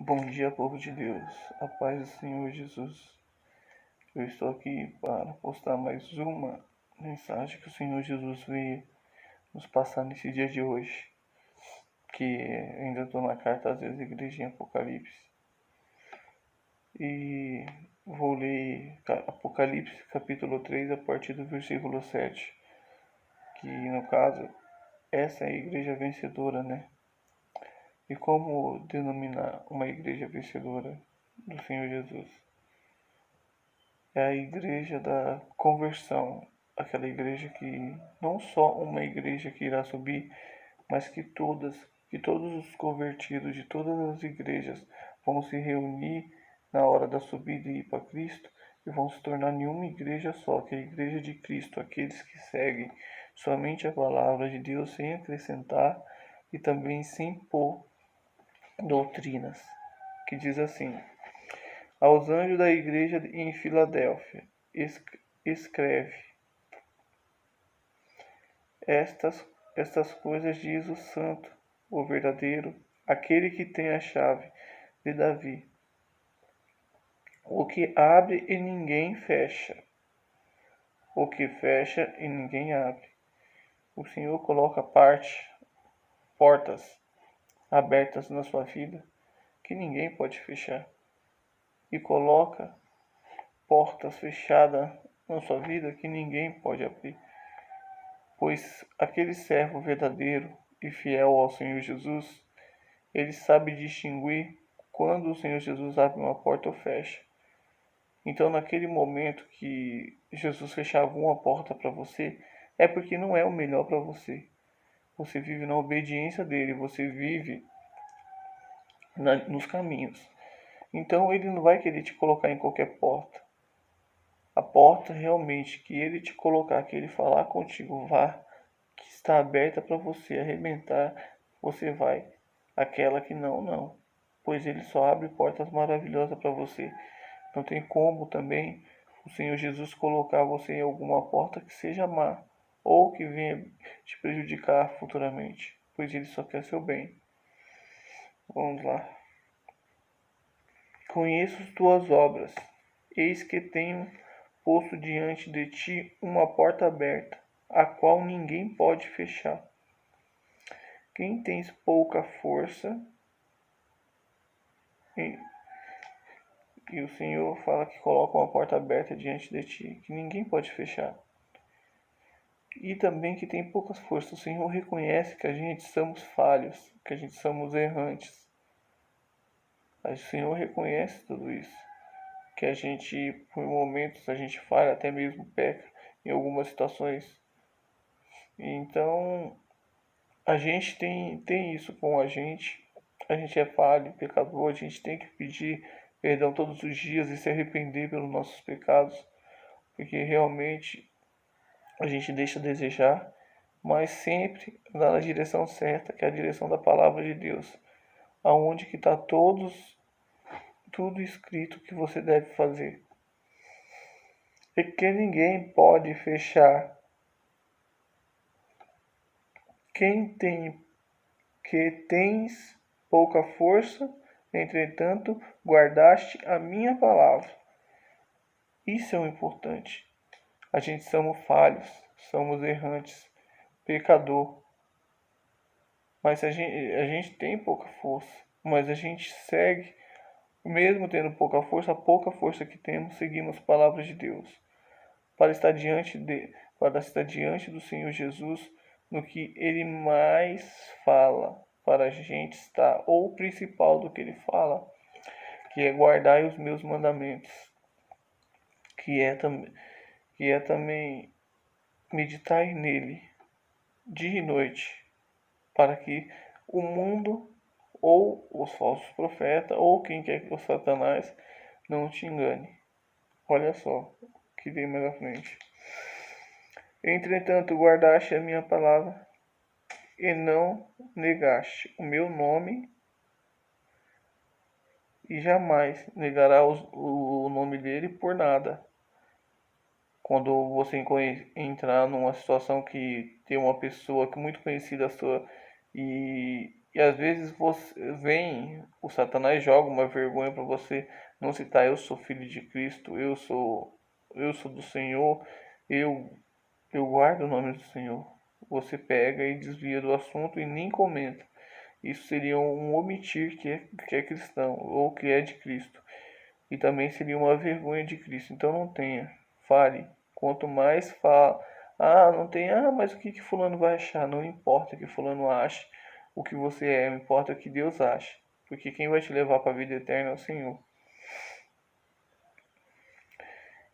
Bom dia, povo de Deus. A paz do Senhor Jesus. Eu estou aqui para postar mais uma mensagem que o Senhor Jesus veio nos passar nesse dia de hoje. Que ainda estou na carta às igrejas em Apocalipse. E vou ler Apocalipse capítulo 3 a partir do versículo 7. Que no caso, essa é a igreja vencedora, né? E como denominar uma igreja vencedora do Senhor Jesus? É a igreja da conversão, aquela igreja que não só uma igreja que irá subir, mas que todos os convertidos de todas as igrejas vão se reunir na hora da subida e ir para Cristo e vão se tornar em uma igreja só, que é a igreja de Cristo, aqueles que seguem somente a palavra de Deus sem acrescentar e também sem pôr doutrinas, que diz assim: aos anjos da igreja em Filadélfia, escreve: estas coisas diz o santo, o verdadeiro, aquele que tem a chave de Davi, o que abre e ninguém fecha, o que fecha e ninguém abre. O Senhor coloca portas abertas na sua vida que ninguém pode fechar, e coloca portas fechadas na sua vida que ninguém pode abrir. Pois aquele servo verdadeiro e fiel ao Senhor Jesus, ele sabe distinguir quando o Senhor Jesus abre uma porta ou fecha. Então, naquele momento que Jesus fechar alguma porta para você, é porque não é o melhor para você. Você vive na obediência dele, você vive nos caminhos. Então, ele não vai querer te colocar em qualquer porta. A porta realmente que ele te colocar, que ele falar contigo, vá, que está aberta para você arrebentar, você vai. Aquela que não. Pois ele só abre portas maravilhosas para você. Não tem como também o Senhor Jesus colocar você em alguma porta que seja má ou que venha te prejudicar futuramente, pois ele só quer seu bem. Vamos lá. Conheço as tuas obras. Eis que tenho posto diante de ti uma porta aberta, a qual ninguém pode fechar. Quem tens pouca força, e o Senhor fala que coloca uma porta aberta diante de ti, que ninguém pode fechar. E também que tem poucas forças. O Senhor reconhece que a gente somos falhos, que a gente somos errantes. O Senhor reconhece tudo isso. Que a gente, por momentos, a gente falha, até mesmo peca em algumas situações. Então, a gente tem isso com a gente. A gente é falho, pecador. A gente tem que pedir perdão todos os dias e se arrepender pelos nossos pecados. Porque realmente a gente deixa a desejar, mas sempre andar na direção certa, que é a direção da palavra de Deus, aonde que está tudo escrito que você deve fazer. E que ninguém pode fechar. Quem tem que tens pouca força, entretanto guardaste a minha palavra. Isso é o importante. A gente somos falhos, somos errantes, pecador. Mas a gente tem pouca força. Mas a gente segue, mesmo tendo a pouca força que temos, seguimos a palavra de Deus. Para estar diante do Senhor Jesus no que Ele mais fala para a gente estar, ou o principal do que Ele fala, que é guardar os meus mandamentos, que é, que é também meditar nele dia e noite, para que o mundo ou os falsos profetas ou quem quer que o Satanás não te engane. Olha só o que vem mais à frente. Entretanto, guardaste a minha palavra e não negaste o meu nome, e jamais negará o nome dele por nada. Quando você entrar numa situação que tem uma pessoa que muito conhecida sua e E às vezes você vem, o Satanás joga uma vergonha para você não citar: eu sou filho de Cristo, eu sou do Senhor, eu eu guardo o nome do Senhor. Você pega e desvia do assunto e nem comenta. Isso seria um omitir que é cristão ou que é de Cristo. E também seria uma vergonha de Cristo. Então não tenha. Fale. Quanto mais fala. Ah, não tem. Ah, mas o que fulano vai achar? Não importa o que fulano ache. O que você é, importa o que Deus acha. Porque quem vai te levar para a vida eterna é o Senhor.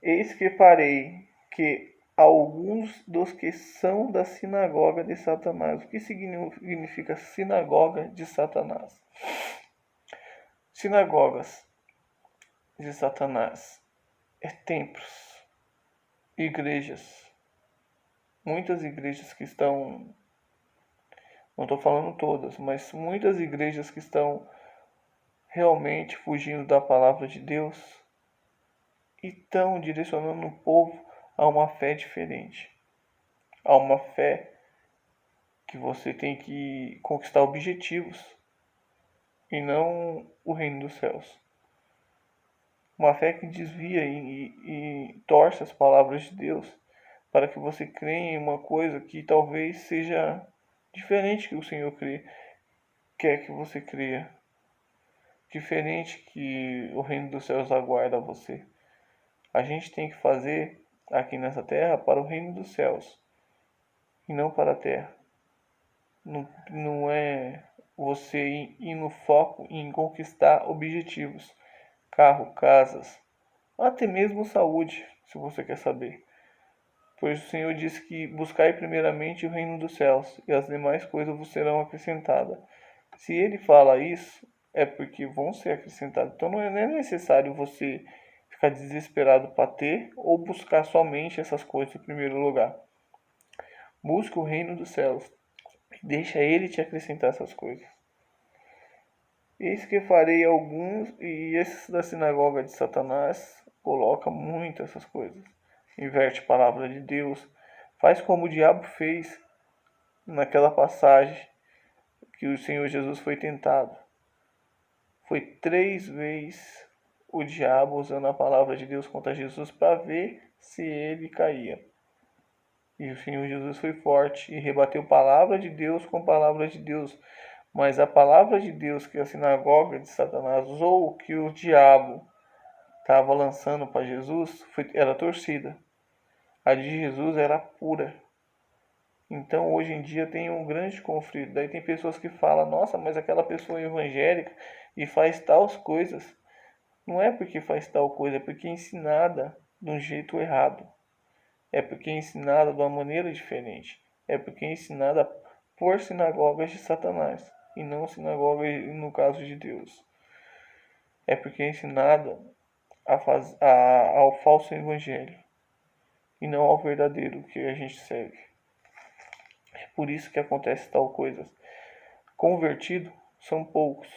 Eis que farei que alguns dos que são da sinagoga de Satanás. O que significa sinagoga de Satanás? Sinagogas de Satanás é templos, igrejas. Muitas igrejas que estão, não estou falando todas, mas muitas igrejas que estão realmente fugindo da palavra de Deus e estão direcionando o povo a uma fé diferente, a uma fé que você tem que conquistar objetivos e não o reino dos céus. Uma fé que desvia e torce as palavras de Deus para que você creia em uma coisa que talvez seja diferente que o Senhor quer que você creia. Diferente que o reino dos céus aguarda a você. A gente tem que fazer aqui nessa terra para o reino dos céus e não para a terra. Não é você ir no foco em conquistar objetivos, carro, casas, até mesmo saúde, se você quer saber. Pois o Senhor disse que buscai primeiramente o reino dos céus, e as demais coisas vos serão acrescentadas. Se ele fala isso, é porque vão ser acrescentadas. Então não é necessário você ficar desesperado para ter ou buscar somente essas coisas em primeiro lugar. Busque o reino dos céus. Deixa ele te acrescentar essas coisas. Eis que farei alguns, e esses da sinagoga de Satanás coloca muito essas coisas. Inverte a palavra de Deus. Faz como o diabo fez naquela passagem que o Senhor Jesus foi tentado. Foi 3 vezes o diabo usando a palavra de Deus contra Jesus para ver se ele caía. E o Senhor Jesus foi forte e rebateu palavra de Deus com palavra de Deus. Mas a palavra de Deus que a sinagoga de Satanás ou que o diabo estava lançando para Jesus era torcida. A de Jesus era pura. Então hoje em dia tem um grande conflito. Daí tem pessoas que falam: nossa, mas aquela pessoa é evangélica e faz tais coisas. Não é porque faz tal coisa, é porque é ensinada de um jeito errado. É porque é ensinada de uma maneira diferente. É porque é ensinada por sinagogas de Satanás e não sinagogas no caso de Deus. É porque é ensinada ao falso evangelho e não ao verdadeiro que a gente segue. É por isso que acontece tal coisas. Convertidos são poucos.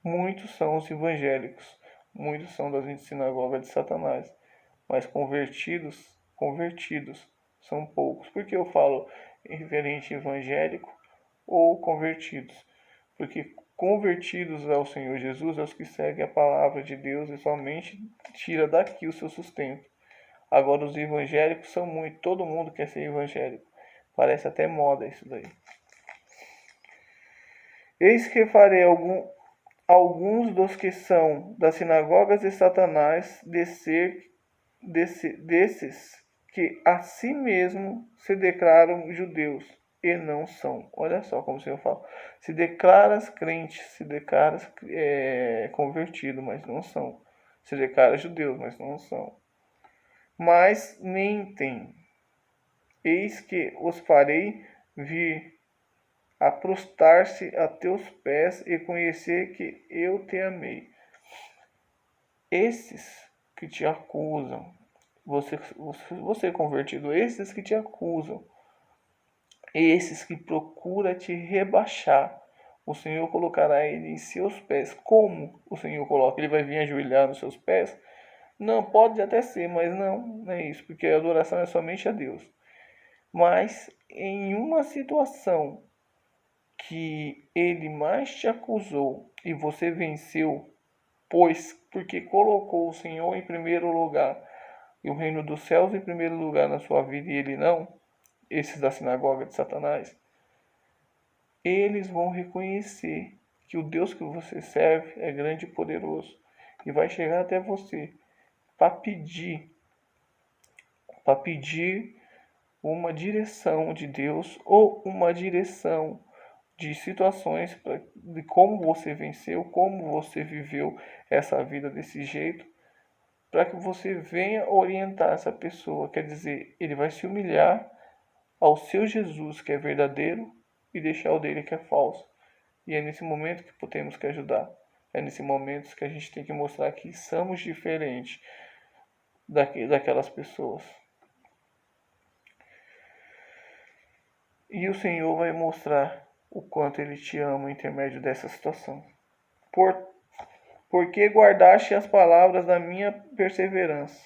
Muitos são os evangélicos. Muitos são das sinagogas de Satanás. Mas convertidos são poucos. Por que eu falo referente evangélico ou convertidos? Porque convertidos ao Senhor Jesus é os que seguem a palavra de Deus e somente tira daqui o seu sustento. Agora os evangélicos são muito, todo mundo quer ser evangélico. Parece até moda isso daí. Eis que farei alguns dos que são das sinagogas de Satanás desses que a si mesmo se declaram judeus e não são. Olha só como o Senhor fala. Se declaras crente, se declaras convertido, mas não são. Se declara judeus, mas não são. Mas mentem. Eis que os farei vir a prostrar-se a teus pés e conhecer que eu te amei. Esses que te acusam, você convertido, esses que te acusam, esses que procuram te rebaixar, o Senhor colocará ele em seus pés. Como o Senhor coloca? Ele vai vir ajoelhar nos seus pés? Não, pode até ser, mas não é isso, porque a adoração é somente a Deus. Mas em uma situação que ele mais te acusou e você venceu, porque colocou o Senhor em primeiro lugar e o reino dos céus em primeiro lugar na sua vida e ele não, esses da sinagoga de Satanás, eles vão reconhecer que o Deus que você serve é grande e poderoso e vai chegar até você para pedir uma direção de Deus ou uma direção de situações de como você venceu, como você viveu essa vida desse jeito, para que você venha orientar essa pessoa. Quer dizer, ele vai se humilhar ao seu Jesus que é verdadeiro e deixar o dele que é falso. E é nesse momento que temos que ajudar. É nesse momento que a gente tem que mostrar que somos diferentes daquelas pessoas. E o Senhor vai mostrar o quanto Ele te ama em intermédio dessa situação. Porque guardaste as palavras da minha perseverança,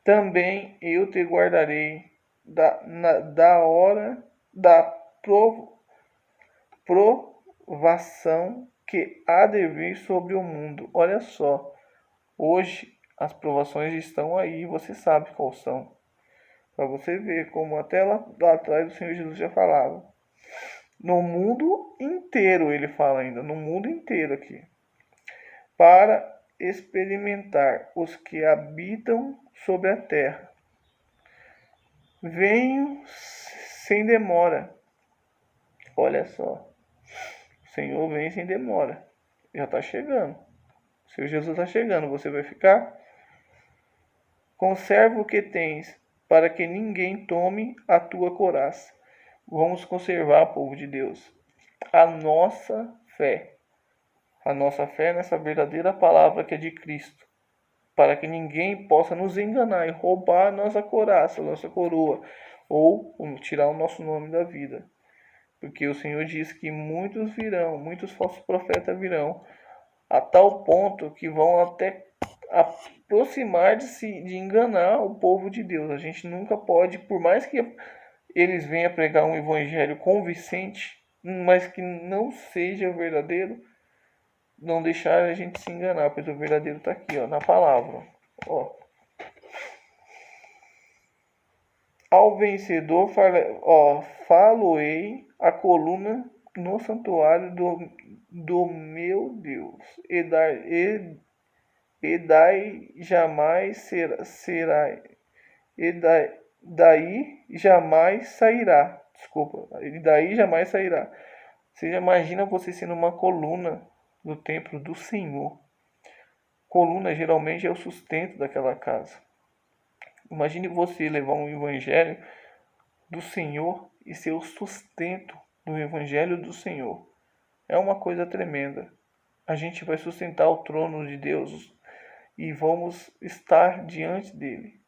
também eu te guardarei da hora da provação que há de vir sobre o mundo. Olha só, hoje as provações estão aí, você sabe quais são. Para você ver como até lá atrás o Senhor Jesus já falava. No mundo inteiro, ele fala ainda, no mundo inteiro aqui. Para experimentar os que habitam sobre a terra. Venho sem demora. Olha só. O Senhor vem sem demora. Já está chegando. O Senhor Jesus está chegando. Você vai ficar? Conserva o que tens, para que ninguém tome a tua couraça. Vamos conservar, povo de Deus, a nossa fé. A nossa fé nessa verdadeira palavra que é de Cristo. Para que ninguém possa nos enganar e roubar a nossa couraça, a nossa coroa. Ou tirar o nosso nome da vida. Porque o Senhor diz que muitos virão, muitos falsos profetas virão, a tal ponto que vão até aproximar de enganar o povo de Deus. A gente nunca pode, por mais que eles venham pregar um evangelho convincente, mas que não seja verdadeiro, não deixar a gente se enganar, pois o verdadeiro está aqui, ó, na palavra. Ó. Ao vencedor faloei a coluna no santuário do meu Deus, e daí jamais será, daí jamais sairá. Desculpa, e daí jamais sairá. Você imagina você sendo uma coluna do templo do Senhor. Coluna geralmente é o sustento daquela casa. Imagine você levar um evangelho do Senhor e ser o sustento do evangelho do Senhor. É uma coisa tremenda. A gente vai sustentar o trono de Deus e vamos estar diante dele.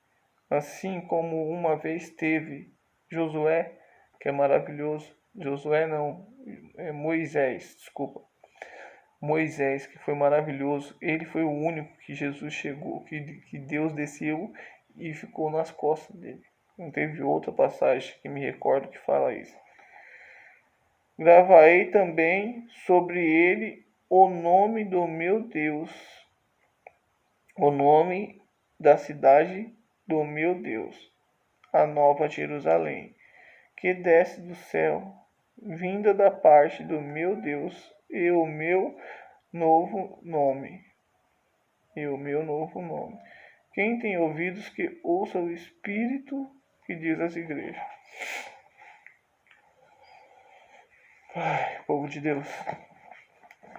Assim como uma vez teve Josué, que é maravilhoso. Josué não, é Moisés, desculpa. Moisés, que foi maravilhoso. Ele foi o único que Jesus chegou, que Deus desceu e ficou nas costas dele. Não teve outra passagem que me recordo que fala isso. Gravarei também sobre ele o nome do meu Deus, o nome da cidade do meu Deus, a nova Jerusalém, que desce do céu, vinda da parte do meu Deus, e o meu novo nome. Quem tem ouvidos que ouça o Espírito que diz às igrejas. Ai, povo de Deus.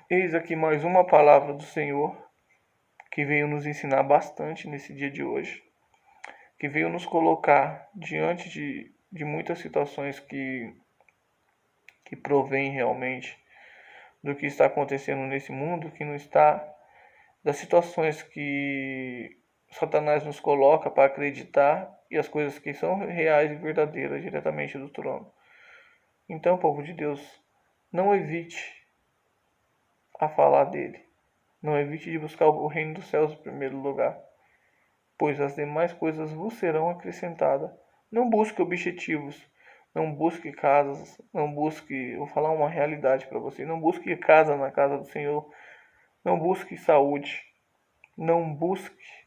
Eis aqui mais uma palavra do Senhor que veio nos ensinar bastante nesse dia de hoje. Que veio nos colocar diante de muitas situações que provém realmente do que está acontecendo nesse mundo, que não está, das situações que Satanás nos coloca para acreditar e as coisas que são reais e verdadeiras diretamente do trono. Então, povo de Deus, não evite a falar dele. Não evite de buscar o reino dos céus em primeiro lugar, pois as demais coisas vos serão acrescentadas. Não busque objetivos, Não busque casas, não busque, vou falar uma realidade para você, não busque casa na casa do Senhor, não busque saúde, não busque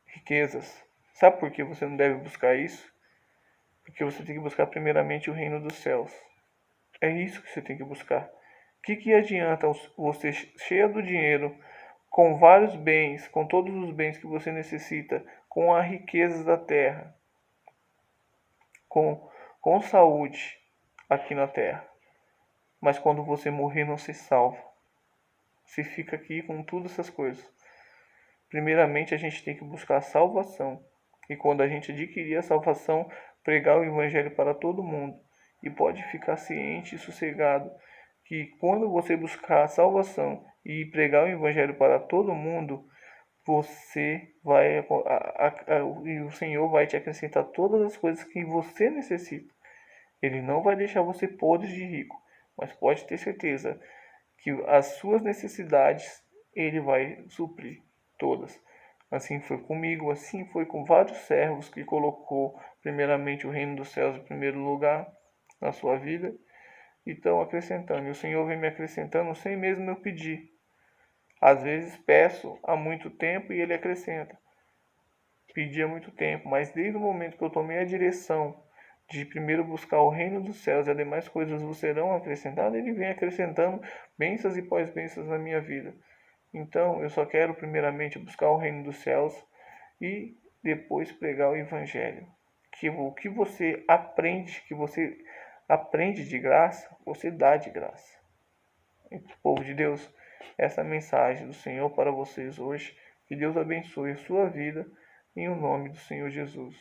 riquezas. Sabe por que você não deve buscar isso? Porque você tem que buscar primeiramente o reino dos céus. É isso que você tem que buscar. O que adianta você cheio do dinheiro, com vários bens, com todos os bens que você necessita, com as riquezas da terra, com saúde aqui na terra, mas quando você morrer não se salva. Você fica aqui com todas essas coisas. Primeiramente a gente tem que buscar a salvação. E quando a gente adquirir a salvação, pregar o evangelho para todo mundo. E pode ficar ciente e sossegado que quando você buscar a salvação e pregar o evangelho para todo mundo, você vai e o Senhor vai te acrescentar todas as coisas que você necessita. Ele não vai deixar você podre de rico, mas pode ter certeza que as suas necessidades ele vai suprir todas. Assim foi comigo, assim foi com vários servos que colocou primeiramente o reino dos céus em primeiro lugar na sua vida e estão acrescentando. E o Senhor vem me acrescentando sem mesmo eu pedir. Às vezes peço há muito tempo e ele acrescenta. Pedi há muito tempo, mas desde o momento que eu tomei a direção de primeiro buscar o reino dos céus e as demais coisas vos serão acrescentadas, ele vem acrescentando bênçãos e pós-bênçãos na minha vida. Então, eu só quero primeiramente buscar o reino dos céus e depois pregar o evangelho. Que o que você aprende de graça, você dá de graça. Povo de Deus, essa é a mensagem do Senhor para vocês hoje. Que Deus abençoe a sua vida em o nome do Senhor Jesus.